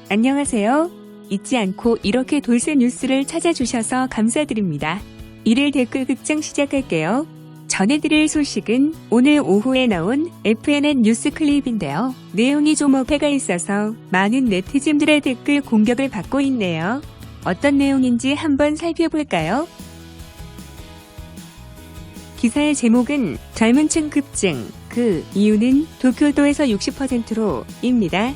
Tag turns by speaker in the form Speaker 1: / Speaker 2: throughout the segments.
Speaker 1: 안녕하세요. 잊지 않고 이렇게 돌쇠 뉴스를 찾아주셔서 감사드립니다. 일일 댓글 극장 시작할게요. 전해드릴 소식은 오늘 오후에 나온 FNN 뉴스 클립인데요. 내용이 좀 어폐가 있어서 많은 네티즌들의 댓글 공격을 받고 있네요. 어떤 내용인지 한번 살펴볼까요? 기사의 제목은 젊은 층 급증, 그 이유는 도쿄도에서 60%로 입니다.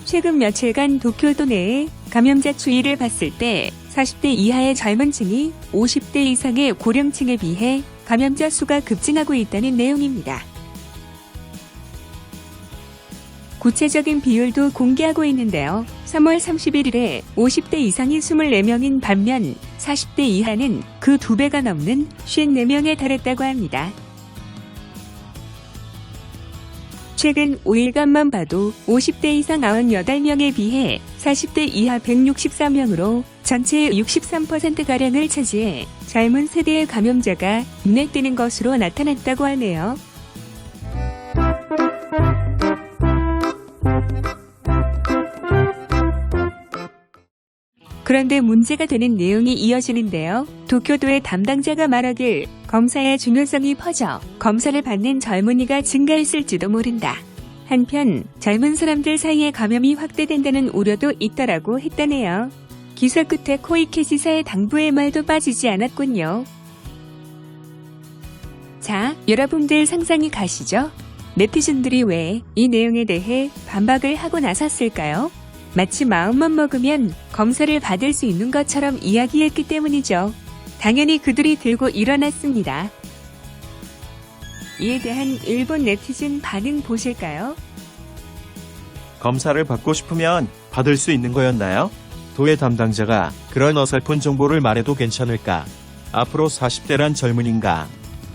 Speaker 1: 최근 며칠간 도쿄도 내에 감염자 추이를 봤을 때 40대 이하의 젊은 층이 50대 이상의 고령층에 비해 감염자 수가 급증하고 있다는 내용입니다. 구체적인 비율도 공개하고 있는데요. 3월 31일에 50대 이상이 24명인 반면 40대 이하는 그 2배가 넘는 54명에 달했다고 합니다. 최근 5일간만 봐도 50대 이상 98명에 비해 40대 이하 164명으로 전체의 63%가량을 차지해 젊은 세대의 감염자가 눈에 띄는 것으로 나타났다고 하네요. 그런데 문제가 되는 내용이 이어지는데요. 도쿄도의 담당자가 말하길 검사의 중요성이 퍼져 검사를 받는 젊은이가 증가했을지도 모른다. 한편 젊은 사람들 사이에 감염이 확대된다는 우려도 있다라고 했다네요. 기사 끝에 코이케 지사의 당부의 말도 빠지지 않았군요. 자, 여러분들 상상이 가시죠? 네티즌들이 왜 이 내용에 대해 반박을 하고 나섰을까요? 마치 마음만 먹으면 검사를 받을 수 있는 것처럼 이야기했기 때문이죠. 당연히 그들이 들고 일어났습니다. 이에 대한 일본 네티즌 반응 보실까요?
Speaker 2: 검사를 받고 싶으면 받을 수 있는 거였나요? 도의 담당자가 그런 어설픈 정보를 말해도 괜찮을까? 앞으로 40대란 젊은인가?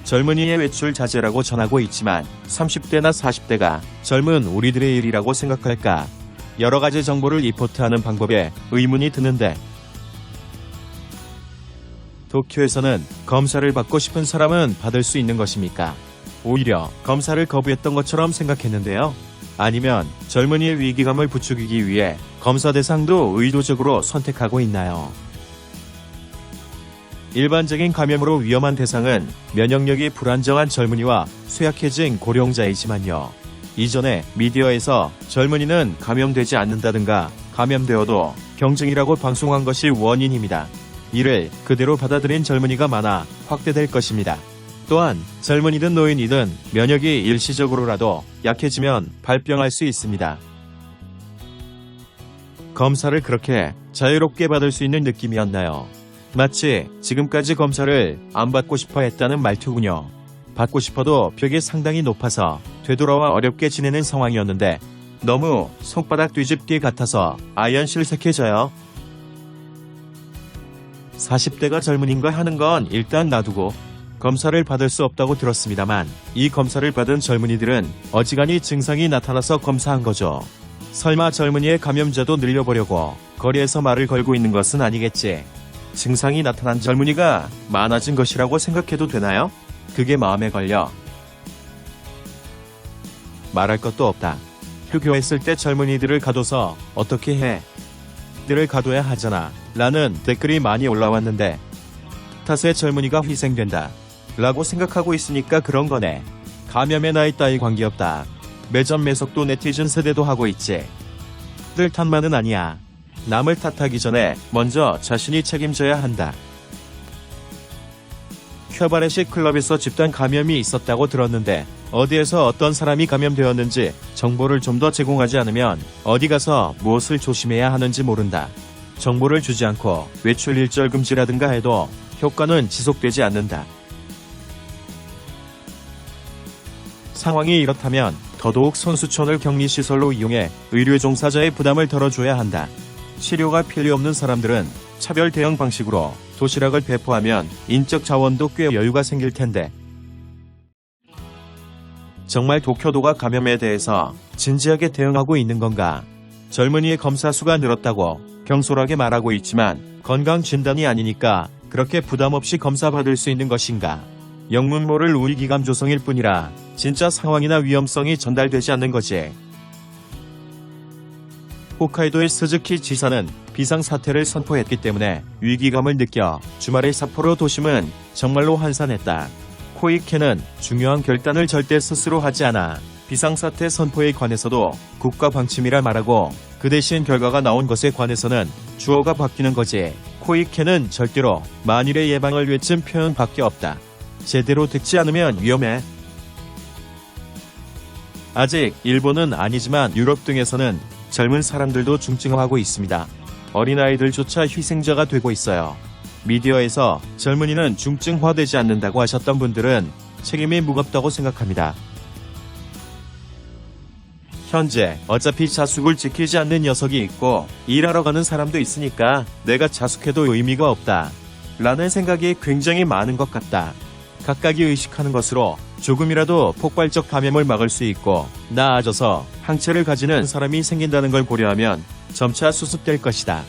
Speaker 2: 젊은이의 외출 자제라고 전하고 있지만 30대나 40대가 젊은 우리들의 일이라고 생각할까? 여러 가지 정보를 리포트하는 방법에 의문이 드는데 도쿄에서는 검사를 받고 싶은 사람은 받을 수 있는 것입니까? 오히려 검사를 거부했던 것처럼 생각했는데요. 아니면 젊은이의 위기감을 부추기기 위해 검사 대상도 의도적으로 선택하고 있나요? 일반적인 감염으로 위험한 대상은 면역력이 불안정한 젊은이와 쇠약해진 고령자이지만요. 이전에 미디어에서 젊은이는 감염되지 않는다든가 감염되어도 경증이라고 방송한 것이 원인입니다. 이를 그대로 받아들인 젊은이가 많아 확대될 것입니다. 또한 젊은이든 노인이든 면역이 일시적으로라도 약해지면 발병할 수 있습니다. 검사를 그렇게 자유롭게 받을 수 있는 느낌이었나요? 마치 지금까지 검사를 안 받고 싶어 했다는 말투군요. 받고 싶어도 벽이 상당히 높아서 되돌아와 어렵게 지내는 상황이었는데 너무 손바닥 뒤집기 같아서 아연 실색해져요. 40대가 젊은인가 하는 건 일단 놔두고 검사를 받을 수 없다고 들었습니다만 이 검사를 받은 젊은이들은 어지간히 증상이 나타나서 검사한 거죠. 설마 젊은이의 감염자도 늘려보려고 거리에서 말을 걸고 있는 것은 아니겠지. 증상이 나타난 젊은이가 많아진 것이라고 생각해도 되나요? 그게 마음에 걸려. 말할 것도 없다. 휴교했을 때 젊은이들을 가둬서 어떻게 해? 들을 가둬야 하잖아. 라는 댓글이 많이 올라왔는데 탓에 젊은이가 희생된다. 라고 생각하고 있으니까 그런 거네. 감염의 나이 따위 관계없다. 매점 매석도 네티즌 세대도 하고 있지. 들 탓만은 아니야. 남을 탓하기 전에 먼저 자신이 책임져야 한다. 큐바레시 클럽에서 집단 감염이 있었다고 들었는데 어디에서 어떤 사람이 감염되었는지 정보를 좀 더 제공하지 않으면 어디 가서 무엇을 조심해야 하는지 모른다. 정보를 주지 않고 외출 일절 금지라든가 해도 효과는 지속되지 않는다. 상황이 이렇다면 더더욱 선수촌을 격리시설로 이용해 의료 종사자의 부담을 덜어줘야 한다. 치료가 필요 없는 사람들은 차별 대응 방식으로 도시락을 배포하면 인적 자원도 꽤 여유가 생길 텐데. 정말 도쿄도가 감염에 대해서 진지하게 대응하고 있는 건가? 젊은이의 검사 수가 늘었다고 경솔하게 말하고 있지만 건강 진단이 아니니까 그렇게 부담 없이 검사받을 수 있는 것인가? 영문 모를 우리 기감 조성일 뿐이라 진짜 상황이나 위험성이 전달되지 않는 거지. 홋카이도의 스즈키 지사는 비상사태를 선포했기 때문에 위기감을 느껴 주말에 삿포로 도심은 정말로 한산했다. 코이케는 중요한 결단을 절대 스스로 하지 않아 비상사태 선포에 관해서도 국가 방침이라 말하고 그 대신 결과가 나온 것에 관해서는 주어가 바뀌는 거지. 코이케는 절대로 만일의 예방을 외친 표현밖에 없다. 제대로 듣지 않으면 위험해. 아직 일본은 아니지만 유럽 등에서는 젊은 사람들도 중증화하고 있습니다. 어린아이들조차 희생자가 되고 있어요. 미디어에서 젊은이는 중증화되지 않는다고 하셨던 분들은 책임이 무겁다고 생각합니다. 현재 어차피 자숙을 지키지 않는 녀석이 있고 일하러 가는 사람도 있으니까 내가 자숙해도 의미가 없다 라는 생각이 굉장히 많은 것 같다. 각각이 의식하는 것으로 조금이라도 폭발적 감염을 막을 수 있고 나아져서 항체를 가지는 사람이 생긴다는 걸 고려하면 점차 수습될 것이다.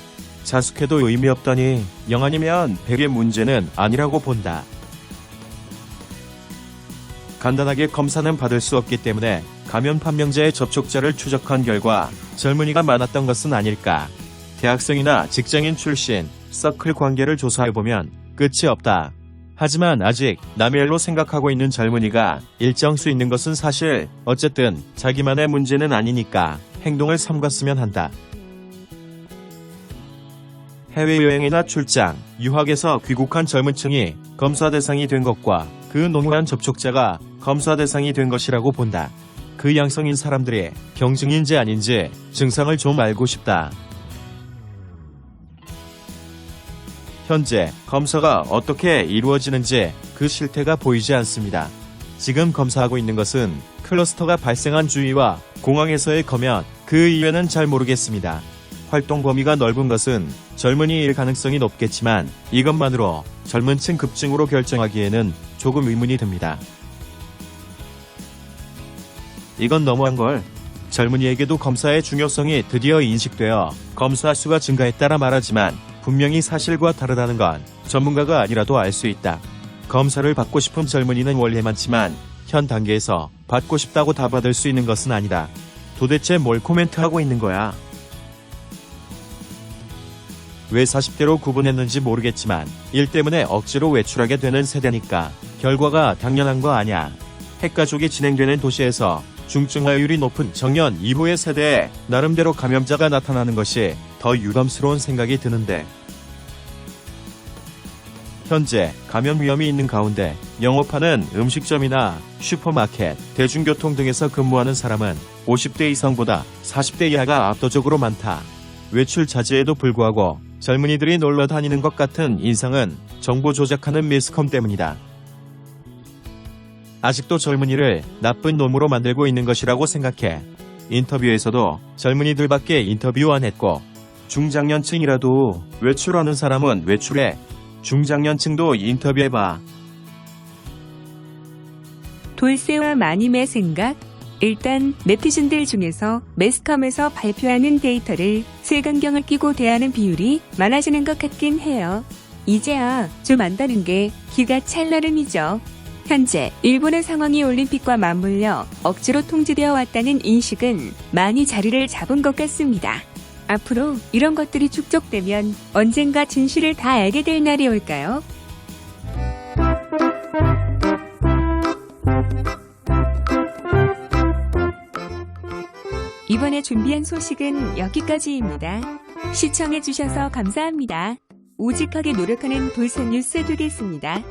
Speaker 2: 자숙해도 의미 없다니 0 아니면 100의 문제는 아니라고 본다. 간단하게 검사는 받을 수 없기 때문에 감염 판명자의 접촉자를 추적한 결과 젊은이가 많았던 것은 아닐까. 대학생이나 직장인 출신, 서클 관계를 조사해보면 끝이 없다. 하지만 아직 남의 일로 생각하고 있는 젊은이가 일정 수 있는 것은 사실. 어쨌든 자기만의 문제는 아니니까 행동을 삼갔으면 한다. 해외여행이나 출장, 유학에서 귀국한 젊은 층이 검사 대상이 된 것과 그 농후한 접촉자가 검사 대상이 된 것이라고 본다. 그 양성인 사람들이 경증인지 아닌지 증상을 좀 알고 싶다. 현재 검사가 어떻게 이루어지는지 그 실태가 보이지 않습니다. 지금 검사하고 있는 것은 클러스터가 발생한 주위와 공항에서의 검연, 그 이외는 잘 모르겠습니다. 활동 범위가 넓은 것은 젊은이일 가능성이 높겠지만 이것만으로 젊은 층 급증으로 결정하기에는 조금 의문이 듭니다. 이건 너무한걸. 젊은이에게도 검사의 중요성이 드디어 인식되어 검사 수가 증가했다라 말하지만 분명히 사실과 다르다는 건 전문가가 아니라도 알 수 있다. 검사를 받고 싶은 젊은이는 원래 많지만 현 단계에서 받고 싶다고 다 받을 수 있는 것은 아니다. 도대체 뭘 코멘트하고 있는 거야? 왜 40대로 구분했는지 모르겠지만 일 때문에 억지로 외출하게 되는 세대니까 결과가 당연한 거 아냐. 핵가족이 진행되는 도시에서 중증화율이 높은 정년 이후의 세대에 나름대로 감염자가 나타나는 것이 더 유감스러운 생각이 드는데, 현재 감염 위험이 있는 가운데 영업하는 음식점이나 슈퍼마켓, 대중교통 등에서 근무하는 사람은 50대 이상보다 40대 이하가 압도적으로 많다. 외출 자제에도 불구하고 젊은이들이 놀러 다니는 것 같은 인상은 정보 조작하는 매스컴 때문이다. 아직도 젊은이를 나쁜 놈으로 만들고 있는 것이라고 생각해. 인터뷰에서도 젊은이들밖에 인터뷰 안 했고, 중장년층이라도 외출하는 사람은 외출해. 중장년층도 인터뷰해봐.
Speaker 1: 돌쇠와 마님의 생각? 일단 네티즌들 중에서 매스컴에서 발표하는 데이터를 색안경을 끼고 대하는 비율이 많아지는 것 같긴 해요. 이제야 좀 안다는 게 기가 찰 나름이죠. 현재 일본의 상황이 올림픽과 맞물려 억지로 통제되어 왔다는 인식은 많이 자리를 잡은 것 같습니다. 앞으로 이런 것들이 축적되면 언젠가 진실을 다 알게 될 날이 올까요? 이번에 준비한 소식은 여기까지입니다. 시청해주셔서 감사합니다. 오직하게 노력하는 돌쇠 뉴스 되겠습니다.